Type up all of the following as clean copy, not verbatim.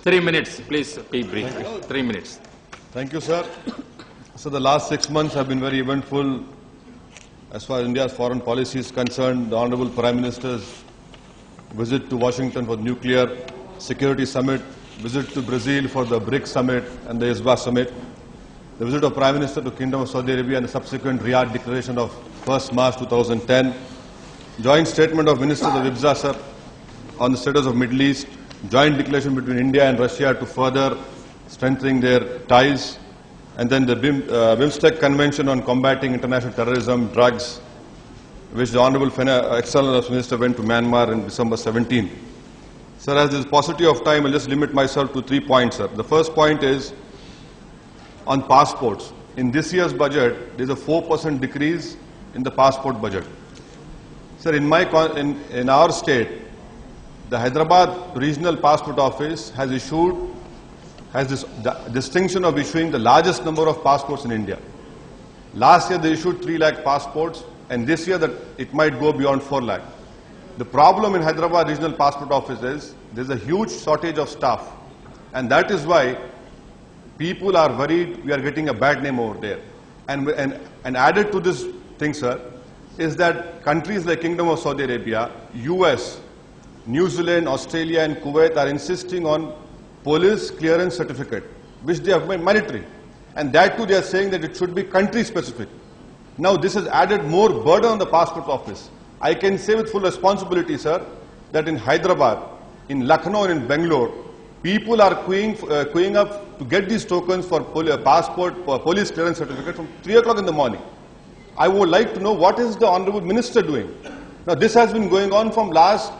3 minutes, please be brief. 3 minutes. Thank you, sir. So the last 6 months have been very eventful as far as India's foreign policy is concerned. The Honorable Prime Minister's visit to Washington for the Nuclear Security Summit, visit to Brazil for the BRICS Summit and the ISBA Summit, the visit of Prime Minister to Kingdom of Saudi Arabia and the subsequent Riyadh Declaration of 1st March 2010, joint statement of Ministers of IBSA, sir, on the status of Middle East, joint declaration between India and Russia to further strengthening their ties, and then the BIMSTEC Convention on combating international terrorism, drugs, which the Honorable External Affairs Minister went to Myanmar in December 17. Sir, as there is paucity of time, I'll just limit myself to 3 points, sir. The first point is on passports. In this year's budget, there is a 4% decrease in the passport budget. Sir, in our state, the Hyderabad Regional Passport Office has this distinction of issuing the largest number of passports in India. Last year they issued 3 lakh passports, and this year that it might go beyond 4 lakh. The problem in Hyderabad Regional Passport Office is there is a huge shortage of staff, and that is why people are worried we are getting a bad name over there. And added to this thing, sir, is that countries like Kingdom of Saudi Arabia, US, New Zealand, Australia and Kuwait are insisting on police clearance certificate, which they have made mandatory. And that too they are saying that it should be country specific. Now this has added more burden on the passport office. I can say with full responsibility, sir, that in Hyderabad, in Lucknow and in Bangalore, people are queuing up to get these tokens for police clearance certificate from 3 o'clock in the morning. I would like to know what is the Honorable Minister doing. Now this has been going on from last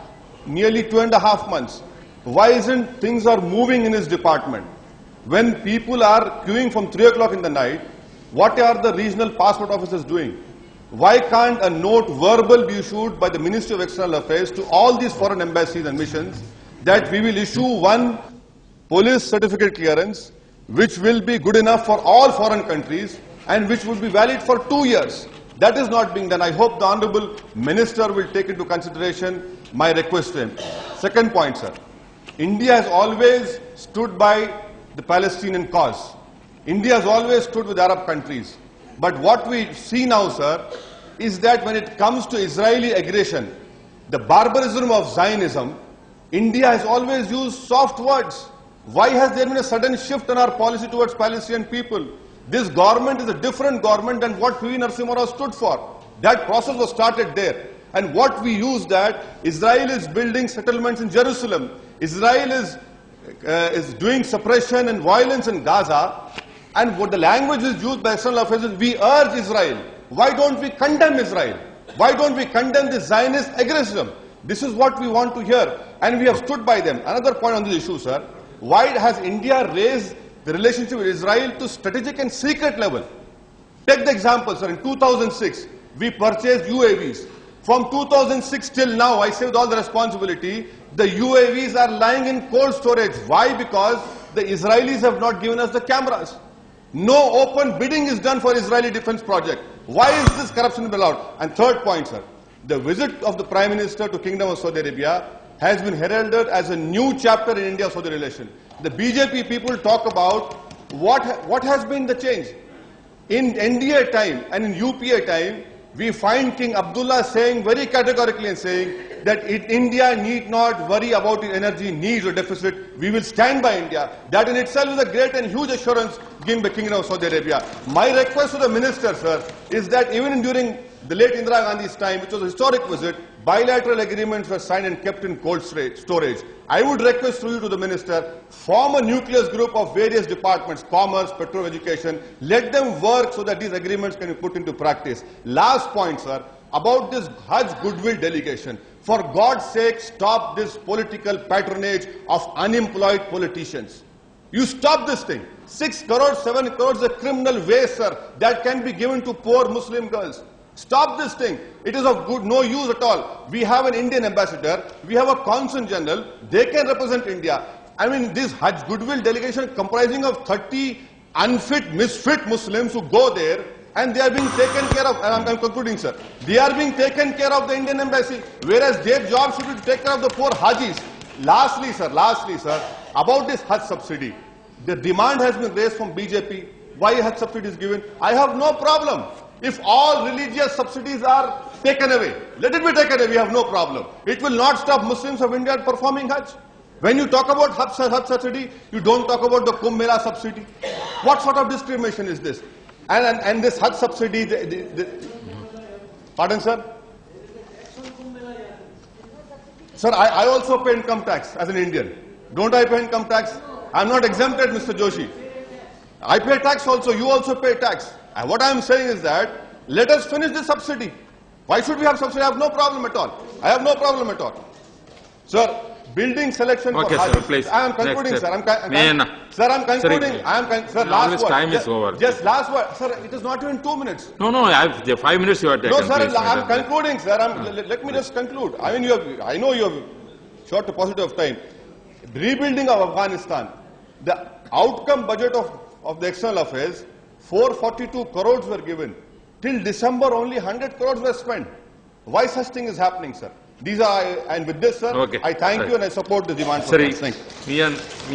nearly 2.5 months. Why isn't things are moving in his department? When people are queuing from 3 o'clock in the night, what are the regional passport officers doing? Why can't a note verbal be issued by the Ministry of External Affairs to all these foreign embassies and missions that we will issue one police certificate clearance which will be good enough for all foreign countries and which would be valid for 2 years? That is not being done. I hope the Honorable Minister will take into consideration my request to him. Second point, sir. India has always stood by the Palestinian cause. India has always stood with Arab countries. But what we see now, sir, is that when it comes to Israeli aggression, the barbarism of Zionism, India has always used soft words. Why has there been a sudden shift in our policy towards Palestinian people? This government is a different government than what P.V. Narasimha Rao stood for. That process was started there. And what we use that, Israel is building settlements in Jerusalem. Israel is doing suppression and violence in Gaza. And what the language is used by external affairs is, we urge Israel. Why don't we condemn Israel? Why don't we condemn the Zionist aggression? This is what we want to hear. And we have stood by them. Another point on this issue, sir. Why has India raised the relationship with Israel to strategic and secret level? Take the example, sir. In 2006, we purchased UAVs. From 2006 till now, I say with all the responsibility, the UAVs are lying in cold storage. Why? Because the Israelis have not given us the cameras. No open bidding is done for Israeli defense project. Why is this corruption allowed? And third point, sir, the visit of the Prime Minister to Kingdom of Saudi Arabia has been heralded as a new chapter in India-Saudi relation. The BJP people talk about what has been the change. In NDA time and in UPA time, we find King Abdullah saying very categorically and saying that India need not worry about its energy needs or deficit. We will stand by India. That in itself is a great and huge assurance given by Kingdom of Saudi Arabia. My request to the Minister, sir, is that even during the late Indira Gandhi's time, which was a historic visit, bilateral agreements were signed and kept in cold storage. I would request through you to the Minister, form a nucleus group of various departments, commerce, petrol, education, let them work so that these agreements can be put into practice. Last point, sir, about this Hajj goodwill delegation. For God's sake, stop this political patronage of unemployed politicians. You stop this thing. 6 crores, 7 crores is a criminal waste, sir, that can be given to poor Muslim girls. Stop this thing. It is of no use at all. We have an Indian ambassador. We have a consul general. They can represent India. I mean, this Hajj goodwill delegation comprising of 30 unfit, misfit Muslims who go there and they are being taken care of, and I'm concluding, sir. They are being taken care of the Indian embassy, whereas their job should be to take care of the poor Hajis. Lastly, sir, about this Hajj subsidy, the demand has been raised from BJP. Why Hajj subsidy is given? I have no problem. If all religious subsidies are taken away, let it be taken away, we have no problem. It will not stop Muslims of India performing Hajj. When you talk about Hajj subsidy, you don't talk about the Kumbh Mela subsidy. What sort of discrimination is this? And this Hajj subsidy, pardon, sir? Sir, I also pay income tax as an Indian. Don't I pay income tax? I'm not exempted, Mr. Joshi. I pay tax also, you also pay tax. And what I'm saying is that, let us finish this subsidy. Why should we have subsidy? I have no problem at all. I have no problem at all. Sir, building selection okay, for sir, Hajj. please. I am concluding, Next, sir. sir, I'm concluding. Sir, last word. Time is over. Just last word. Sir, it is not even 2 minutes. No, I have the 5 minutes you are taken. No, sir, please, I'm concluding, sir. Let me just conclude. I mean, I know you have short a positive of time. Rebuilding of Afghanistan, the outcome budget of the external affairs, 442 crores were given. Till December, only 100 crores were spent. Why such thing is happening, sir? These are, and with this, sir, okay. I thank you and I support the demand for Sorry, thank you.